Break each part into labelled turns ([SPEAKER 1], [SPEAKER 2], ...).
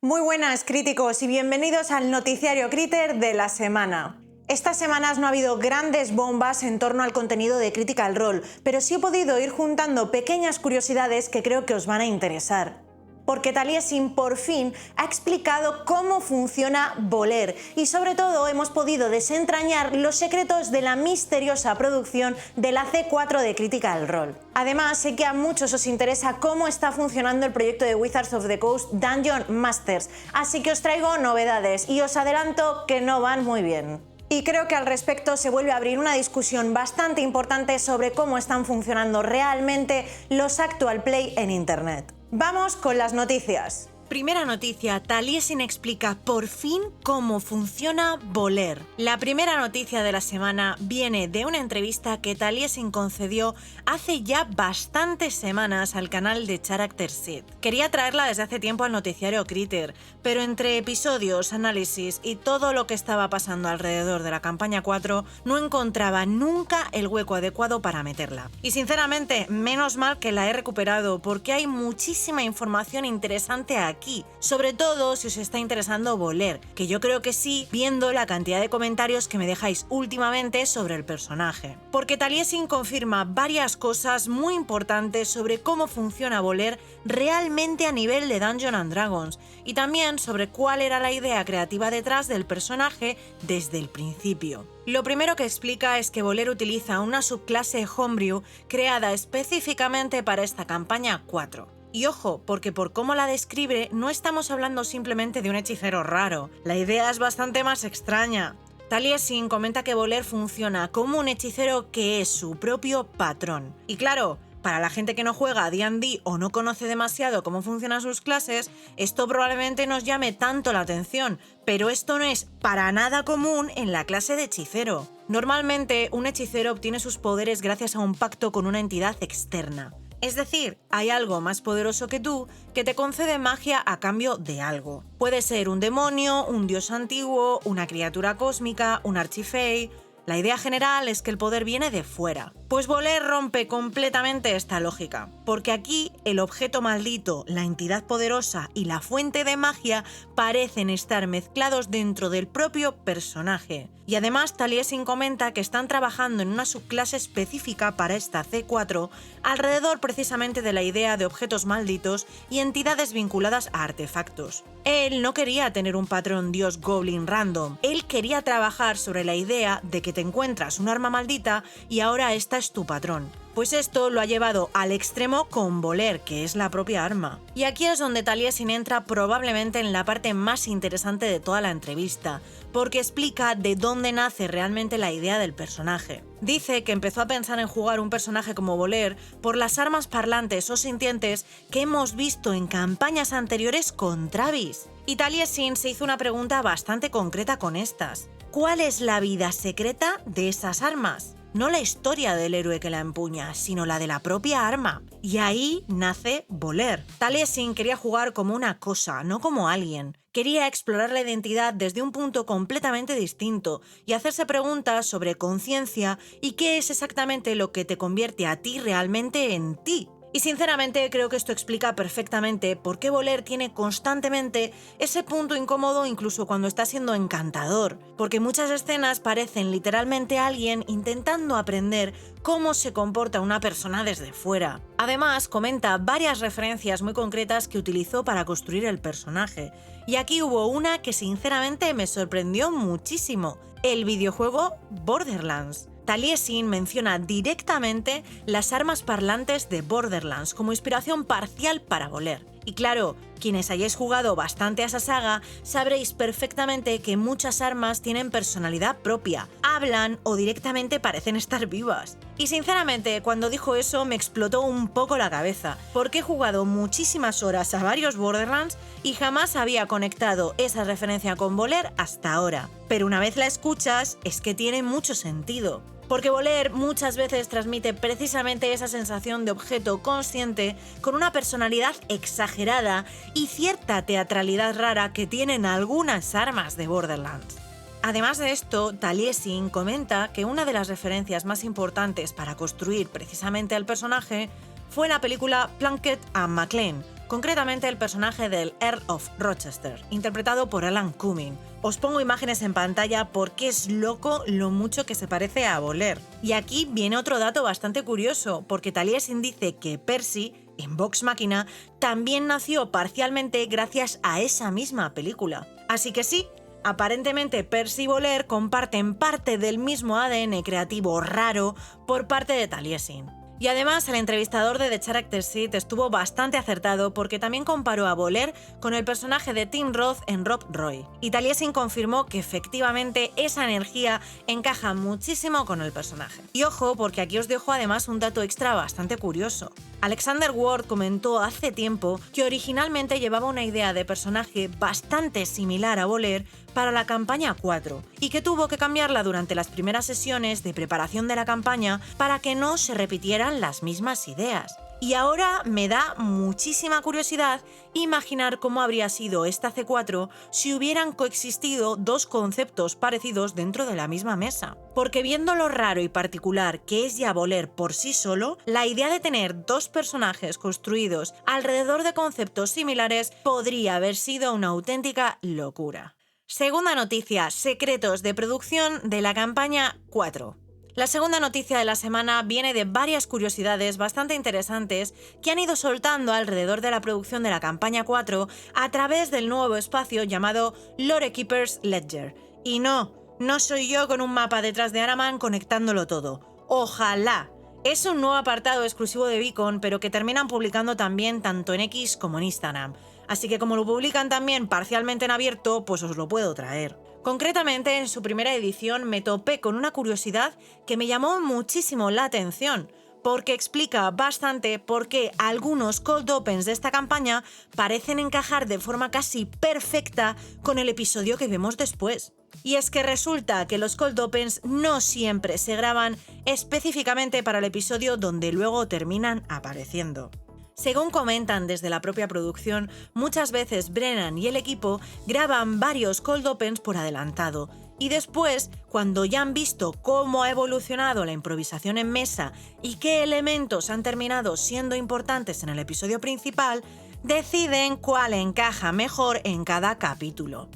[SPEAKER 1] Muy buenas, críticos, y bienvenidos al noticiario Critter de la semana. Estas semanas no ha habido grandes bombas en torno al contenido de Critical Role, pero sí he podido ir juntando pequeñas curiosidades que creo que os van a interesar. Porque Taliesin por fin ha explicado cómo funciona Voler y sobre todo hemos podido desentrañar los secretos de la misteriosa producción de la C4 de Critical Role. Además, sé que a muchos os interesa cómo está funcionando el proyecto de Wizards of the Coast Dungeon Masters, así que os traigo novedades y os adelanto que no van muy bien. Y creo que al respecto se vuelve a abrir una discusión bastante importante sobre cómo están funcionando realmente los Actual Play en Internet. Vamos con las noticias.
[SPEAKER 2] Primera noticia, Taliesin explica por fin cómo funciona Voler. La primera noticia de la semana viene de una entrevista que Taliesin concedió hace ya bastantes semanas al canal de Character Seed. Quería traerla desde hace tiempo al noticiario Critter, pero entre episodios, análisis y todo lo que estaba pasando alrededor de la campaña 4, no encontraba nunca el hueco adecuado para meterla. Y sinceramente, menos mal que la he recuperado porque hay muchísima información interesante aquí. Sobre todo si os está interesando Voler, que yo creo que sí, viendo la cantidad de comentarios que me dejáis últimamente sobre el personaje. Porque Taliesin confirma varias cosas muy importantes sobre cómo funciona Voler realmente a nivel de Dungeons and Dragons, y también sobre cuál era la idea creativa detrás del personaje desde el principio. Lo primero que explica es que Voler utiliza una subclase Homebrew creada específicamente para esta campaña 4. Y ojo, porque por cómo la describe no estamos hablando simplemente de un hechicero raro, la idea es bastante más extraña. Taliesin comenta que Voler funciona como un hechicero que es su propio patrón. Y claro, para la gente que no juega a D&D o no conoce demasiado cómo funcionan sus clases, esto probablemente nos llame tanto la atención, pero esto no es para nada común en la clase de hechicero. Normalmente, un hechicero obtiene sus poderes gracias a un pacto con una entidad externa. Es decir, hay algo más poderoso que tú que te concede magia a cambio de algo. Puede ser un demonio, un dios antiguo, una criatura cósmica, un archifey. La idea general es que el poder viene de fuera. Pues Voler rompe completamente esta lógica, porque aquí el objeto maldito, la entidad poderosa y la fuente de magia parecen estar mezclados dentro del propio personaje. Y además Taliesin comenta que están trabajando en una subclase específica para esta C4 alrededor precisamente de la idea de objetos malditos y entidades vinculadas a artefactos. Él no quería tener un patrón dios goblin random, él quería trabajar sobre la idea de que te encuentras un arma maldita y ahora esta es tu patrón. Pues esto lo ha llevado al extremo con Voler, que es la propia arma. Y aquí es donde Taliesin entra probablemente en la parte más interesante de toda la entrevista, porque explica de dónde nace realmente la idea del personaje. Dice que empezó a pensar en jugar un personaje como Voler por las armas parlantes o sintientes que hemos visto en campañas anteriores con Travis. Y Taliesin se hizo una pregunta bastante concreta con estas. ¿Cuál es la vida secreta de esas armas? No la historia del héroe que la empuña, sino la de la propia arma. Y ahí nace Voler. Taliesin quería jugar como una cosa, no como alguien. Quería explorar la identidad desde un punto completamente distinto y hacerse preguntas sobre conciencia y qué es exactamente lo que te convierte a ti realmente en ti. Y sinceramente creo que esto explica perfectamente por qué Voler tiene constantemente ese punto incómodo incluso cuando está siendo encantador, porque muchas escenas parecen literalmente alguien intentando aprender cómo se comporta una persona desde fuera. Además, comenta varias referencias muy concretas que utilizó para construir el personaje, y aquí hubo una que sinceramente me sorprendió muchísimo: el videojuego Borderlands. Taliesin menciona directamente las armas parlantes de Borderlands como inspiración parcial para Voler. Y claro, quienes hayáis jugado bastante a esa saga sabréis perfectamente que muchas armas tienen personalidad propia, hablan o directamente parecen estar vivas. Y sinceramente, cuando dijo eso me explotó un poco la cabeza, porque he jugado muchísimas horas a varios Borderlands y jamás había conectado esa referencia con Voler hasta ahora. Pero una vez la escuchas, es que tiene mucho sentido. Porque Voler muchas veces transmite precisamente esa sensación de objeto consciente con una personalidad exagerada y cierta teatralidad rara que tienen algunas armas de Borderlands. Además de esto, Taliesin comenta que una de las referencias más importantes para construir precisamente al personaje fue la película Plunkett and Maclean, concretamente el personaje del Earl of Rochester, interpretado por Alan Cumming. Os pongo imágenes en pantalla porque es loco lo mucho que se parece a Voller. Y aquí viene otro dato bastante curioso, porque Taliesin dice que Percy, en Vox Machina, también nació parcialmente gracias a esa misma película. Así que sí, aparentemente Percy y Voller comparten parte del mismo ADN creativo raro por parte de Taliesin. Y además el entrevistador de The Character Sheet estuvo bastante acertado porque también comparó a Voller con el personaje de Tim Roth en Rob Roy. Y Taliesin confirmó que efectivamente esa energía encaja muchísimo con el personaje. Y ojo, porque aquí os dejo además un dato extra bastante curioso. Alexander Ward comentó hace tiempo que originalmente llevaba una idea de personaje bastante similar a Voller para la campaña 4 y que tuvo que cambiarla durante las primeras sesiones de preparación de la campaña para que no se repitieran las mismas ideas. Y ahora me da muchísima curiosidad imaginar cómo habría sido esta C4 si hubieran coexistido dos conceptos parecidos dentro de la misma mesa. Porque viendo lo raro y particular que es ya Voller por sí solo, la idea de tener dos personajes construidos alrededor de conceptos similares podría haber sido una auténtica locura. Segunda noticia, secretos de producción de la campaña 4. La segunda noticia de la semana viene de varias curiosidades bastante interesantes que han ido soltando alrededor de la producción de la campaña 4 a través del nuevo espacio llamado Lorekeeper's Ledger. Y no soy yo con un mapa detrás de Araman conectándolo todo. ¡Ojalá! Es un nuevo apartado exclusivo de Beacon, pero que terminan publicando también tanto en X como en Instagram. Así que como lo publican también parcialmente en abierto, pues os lo puedo traer. Concretamente, en su primera edición me topé con una curiosidad que me llamó muchísimo la atención, porque explica bastante por qué algunos cold opens de esta campaña parecen encajar de forma casi perfecta con el episodio que vemos después. Y es que resulta que los cold opens no siempre se graban específicamente para el episodio donde luego terminan apareciendo. Según comentan desde la propia producción, muchas veces Brennan y el equipo graban varios cold opens por adelantado y después, cuando ya han visto cómo ha evolucionado la improvisación en mesa y qué elementos han terminado siendo importantes en el episodio principal, deciden cuál encaja mejor en cada capítulo.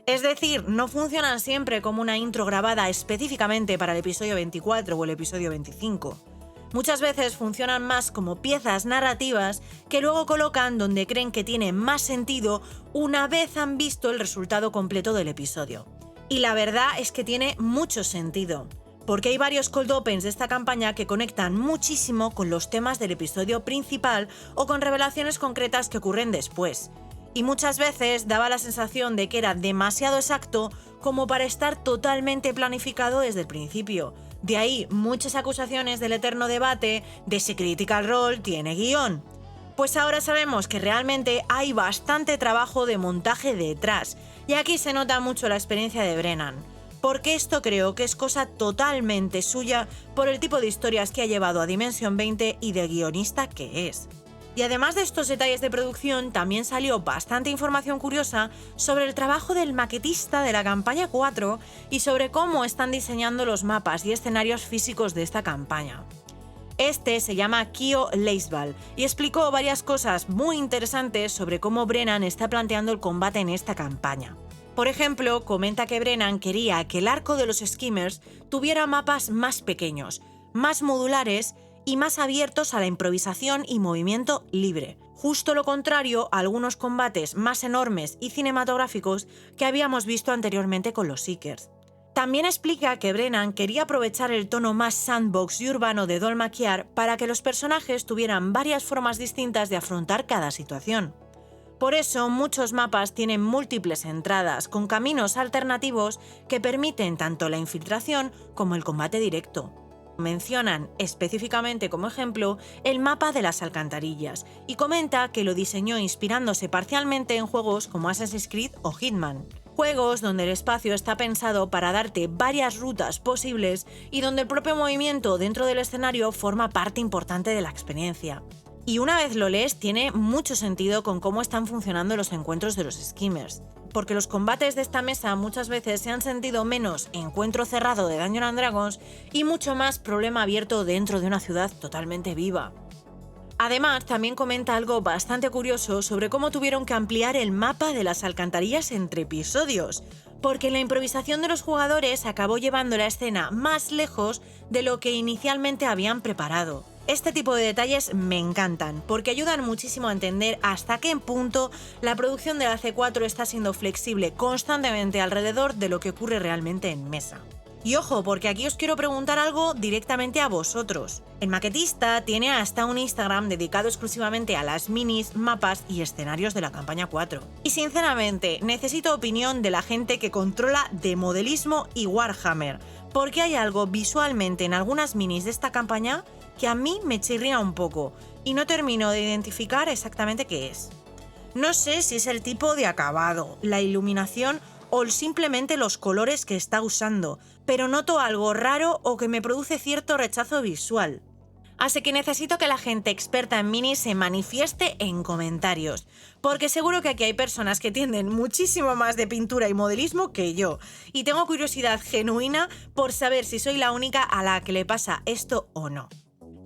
[SPEAKER 2] Es decir, no funcionan siempre como una intro grabada específicamente para el episodio 24 o el episodio 25. Muchas veces funcionan más como piezas narrativas que luego colocan donde creen que tiene más sentido una vez han visto el resultado completo del episodio. Y la verdad es que tiene mucho sentido, porque hay varios cold opens de esta campaña que conectan muchísimo con los temas del episodio principal o con revelaciones concretas que ocurren después. Y muchas veces daba la sensación de que era demasiado exacto como para estar totalmente planificado desde el principio. De ahí muchas acusaciones del eterno debate de si Critical Role tiene guión. Pues ahora sabemos que realmente hay bastante trabajo de montaje detrás, y aquí se nota mucho la experiencia de Brennan, porque esto creo que es cosa totalmente suya por el tipo de historias que ha llevado a Dimension 20 y de guionista que es. Y además de estos detalles de producción, también salió bastante información curiosa sobre el trabajo del maquetista de la campaña 4 y sobre cómo están diseñando los mapas y escenarios físicos de esta campaña. Este se llama Kio Leisval y explicó varias cosas muy interesantes sobre cómo Brennan está planteando el combate en esta campaña. Por ejemplo, comenta que Brennan quería que el arco de los Skimmers tuviera mapas más pequeños, más modulares y más abiertos a la improvisación y movimiento libre. Justo lo contrario a algunos combates más enormes y cinematográficos que habíamos visto anteriormente con los Seekers. También explica que Brennan quería aprovechar el tono más sandbox y urbano de Dol Maquiar para que los personajes tuvieran varias formas distintas de afrontar cada situación. Por eso, muchos mapas tienen múltiples entradas con caminos alternativos que permiten tanto la infiltración como el combate directo. Mencionan específicamente como ejemplo el mapa de las alcantarillas y comenta que lo diseñó inspirándose parcialmente en juegos como Assassin's Creed o Hitman. Juegos donde el espacio está pensado para darte varias rutas posibles y donde el propio movimiento dentro del escenario forma parte importante de la experiencia. Y una vez lo lees, tiene mucho sentido con cómo están funcionando los encuentros de los Skimmers, porque los combates de esta mesa muchas veces se han sentido menos encuentro cerrado de Dungeons & Dragons y mucho más problema abierto dentro de una ciudad totalmente viva. Además, también comenta algo bastante curioso sobre cómo tuvieron que ampliar el mapa de las alcantarillas entre episodios, porque la improvisación de los jugadores acabó llevando la escena más lejos de lo que inicialmente habían preparado. Este tipo de detalles me encantan, porque ayudan muchísimo a entender hasta qué punto la producción de la C4 está siendo flexible constantemente alrededor de lo que ocurre realmente en mesa. Y ojo, porque aquí os quiero preguntar algo directamente a vosotros. El maquetista tiene hasta un Instagram dedicado exclusivamente a las minis, mapas y escenarios de la campaña 4. Y sinceramente, necesito opinión de la gente que controla de modelismo y Warhammer, porque hay algo visualmente en algunas minis de esta campaña que a mí me chirría un poco y no termino de identificar exactamente qué es. No sé si es el tipo de acabado, la iluminación o simplemente los colores que está usando, pero noto algo raro o que me produce cierto rechazo visual. Así que necesito que la gente experta en minis se manifieste en comentarios, porque seguro que aquí hay personas que tienden muchísimo más de pintura y modelismo que yo, y tengo curiosidad genuina por saber si soy la única a la que le pasa esto o no.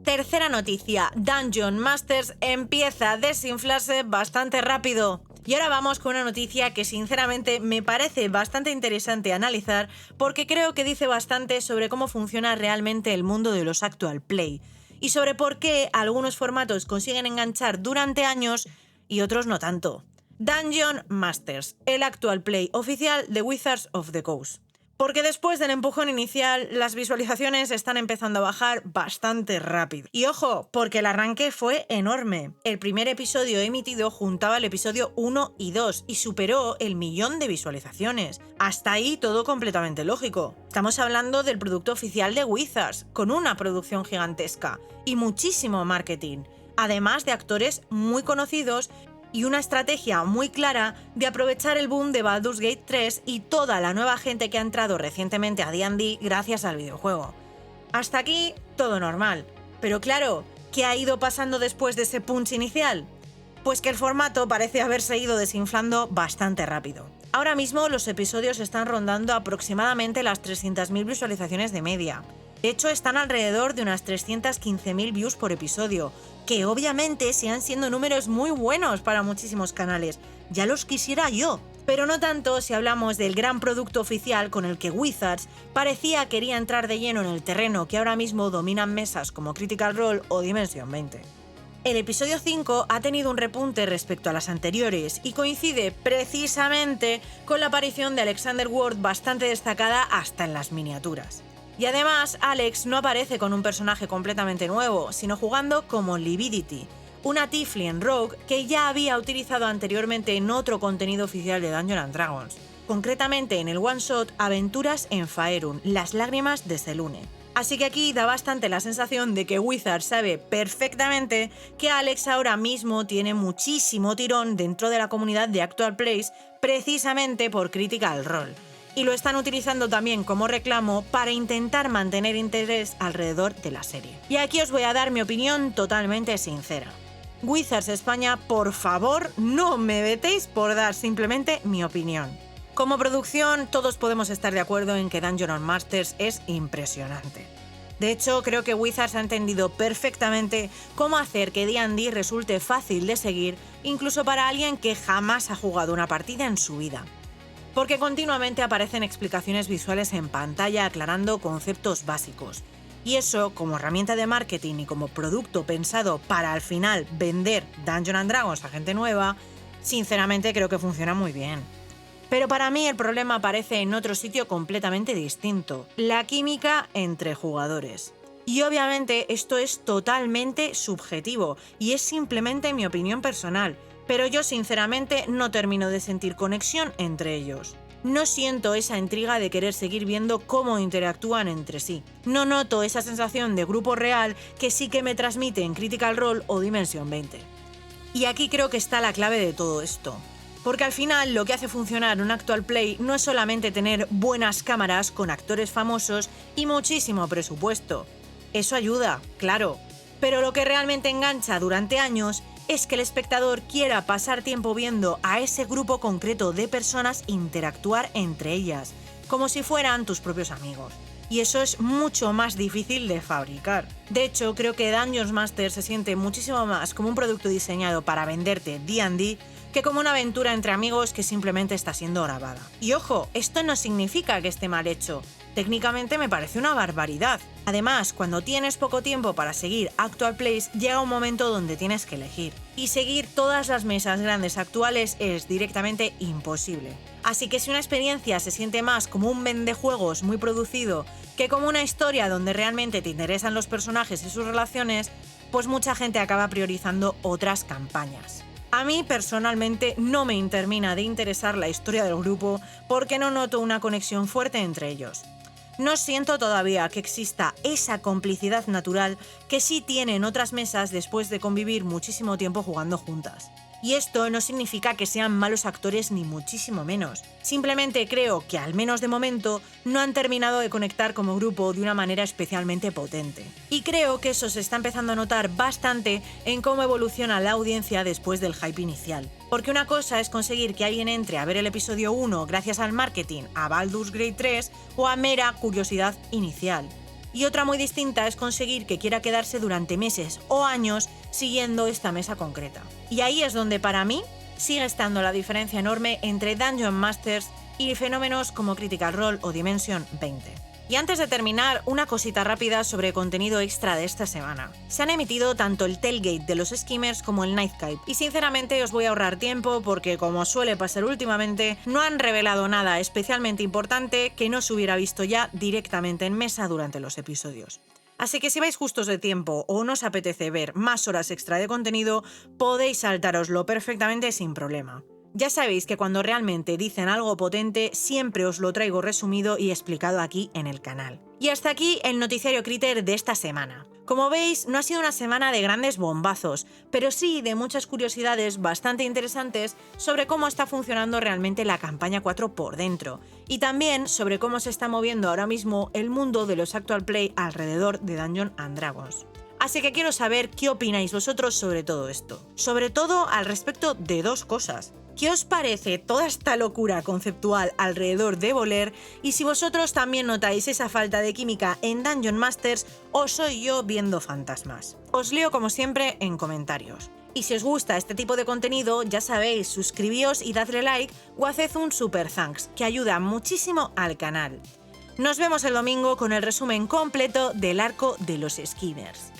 [SPEAKER 2] Tercera noticia, Dungeon Masters empieza a desinflarse bastante rápido. Y ahora vamos con una noticia que sinceramente me parece bastante interesante analizar porque creo que dice bastante sobre cómo funciona realmente el mundo de los Actual Play y sobre por qué algunos formatos consiguen enganchar durante años y otros no tanto. Dungeon Masters, el Actual Play oficial de Wizards of the Coast. Porque después del empujón inicial, las visualizaciones están empezando a bajar bastante rápido. Y ojo, porque el arranque fue enorme. El primer episodio emitido juntaba el episodio 1 y 2 y superó el 1.000.000 de visualizaciones. Hasta ahí todo completamente lógico. Estamos hablando del producto oficial de Wizards, con una producción gigantesca y muchísimo marketing, además de actores muy conocidos y una estrategia muy clara de aprovechar el boom de Baldur's Gate 3 y toda la nueva gente que ha entrado recientemente a D&D gracias al videojuego. Hasta aquí todo normal, pero claro, ¿qué ha ido pasando después de ese punch inicial? Pues que el formato parece haberse ido desinflando bastante rápido. Ahora mismo los episodios están rondando aproximadamente las 300.000 visualizaciones de media. De hecho, están alrededor de unas 315.000 views por episodio, que obviamente siguen siendo números muy buenos para muchísimos canales. Ya los quisiera yo. Pero no tanto si hablamos del gran producto oficial con el que Wizards parecía quería entrar de lleno en el terreno que ahora mismo dominan mesas como Critical Role o Dimension 20. El episodio 5 ha tenido un repunte respecto a las anteriores y coincide precisamente con la aparición de Alexander Ward bastante destacada hasta en las miniaturas. Y además, Alex no aparece con un personaje completamente nuevo, sino jugando como Lividity, una Tiefling Rogue que ya había utilizado anteriormente en otro contenido oficial de Dungeons & Dragons, concretamente en el one-shot Aventuras en Faerun, las lágrimas de Selûne. Así que aquí da bastante la sensación de que Wizards sabe perfectamente que Alex ahora mismo tiene muchísimo tirón dentro de la comunidad de Actual Plays precisamente por Critical Role. Y lo están utilizando también como reclamo para intentar mantener interés alrededor de la serie. Y aquí os voy a dar mi opinión totalmente sincera. Wizards España, por favor, no me vetéis por dar simplemente mi opinión. Como producción, todos podemos estar de acuerdo en que Dungeon Masters es impresionante. De hecho, creo que Wizards ha entendido perfectamente cómo hacer que D&D resulte fácil de seguir, incluso para alguien que jamás ha jugado una partida en su vida. Porque continuamente aparecen explicaciones visuales en pantalla aclarando conceptos básicos. Y eso, como herramienta de marketing y como producto pensado para al final vender Dungeons & Dragons a gente nueva, sinceramente creo que funciona muy bien. Pero para mí el problema aparece en otro sitio completamente distinto, la química entre jugadores. Y obviamente esto es totalmente subjetivo y es simplemente mi opinión personal, pero yo sinceramente no termino de sentir conexión entre ellos. No siento esa intriga de querer seguir viendo cómo interactúan entre sí. No noto esa sensación de grupo real que sí que me transmite en Critical Role o Dimension 20. Y aquí creo que está la clave de todo esto. Porque al final lo que hace funcionar un Actual Play no es solamente tener buenas cámaras con actores famosos y muchísimo presupuesto. Eso ayuda, claro. Pero lo que realmente engancha durante años es que el espectador quiera pasar tiempo viendo a ese grupo concreto de personas interactuar entre ellas, como si fueran tus propios amigos. y eso es mucho más difícil de fabricar. De hecho, creo que Dungeon Master se siente muchísimo más como un producto diseñado para venderte D&D que como una aventura entre amigos que simplemente está siendo grabada. Y ojo, esto no significa que esté mal hecho. Técnicamente me parece una barbaridad. Además, cuando tienes poco tiempo para seguir Actual Plays, llega un momento donde tienes que elegir. Y seguir todas las mesas grandes actuales es directamente imposible. Así que si una experiencia se siente más como un vendejuegos muy producido que como una historia donde realmente te interesan los personajes y sus relaciones, pues mucha gente acaba priorizando otras campañas. A mí personalmente no me termina de interesar la historia del grupo porque no noto una conexión fuerte entre ellos. No siento todavía que exista esa complicidad natural que sí tienen otras mesas después de convivir muchísimo tiempo jugando juntas. Y esto no significa que sean malos actores ni muchísimo menos. Simplemente creo que, al menos de momento, no han terminado de conectar como grupo de una manera especialmente potente. Y creo que eso se está empezando a notar bastante en cómo evoluciona la audiencia después del hype inicial. Porque una cosa es conseguir que alguien entre a ver el episodio 1 gracias al marketing a Baldur's Gate 3 o a mera curiosidad inicial. Y otra muy distinta es conseguir que quiera quedarse durante meses o años siguiendo esta mesa concreta. Y ahí es donde para mí sigue estando la diferencia enorme entre Dungeon Masters y fenómenos como Critical Role o Dimension 20. Y antes de terminar, una cosita rápida sobre contenido extra de esta semana. Se han emitido tanto el Tailgate de los Skimmers como el Nightcape, y sinceramente os voy a ahorrar tiempo porque, como suele pasar últimamente, no han revelado nada especialmente importante que no se hubiera visto ya directamente en mesa durante los episodios. Así que si vais justos de tiempo o no os apetece ver más horas extra de contenido, podéis saltároslo perfectamente sin problema. Ya sabéis que cuando realmente dicen algo potente, siempre os lo traigo resumido y explicado aquí en el canal. Y hasta aquí el noticiario Critter de esta semana. Como veis, no ha sido una semana de grandes bombazos, pero sí de muchas curiosidades bastante interesantes sobre cómo está funcionando realmente la campaña 4 por dentro, y también sobre cómo se está moviendo ahora mismo el mundo de los Actual Play alrededor de Dungeons & Dragons. Así que quiero saber qué opináis vosotros sobre todo esto. Sobre todo al respecto de dos cosas. ¿Qué os parece toda esta locura conceptual alrededor de Voler? Y si vosotros también notáis esa falta de química en Dungeon Masters o soy yo viendo fantasmas. Os leo como siempre en comentarios. Y si os gusta este tipo de contenido, ya sabéis, suscribíos y dadle like o haced un super thanks, que ayuda muchísimo al canal. Nos vemos el domingo con el resumen completo del arco de los Skimmers.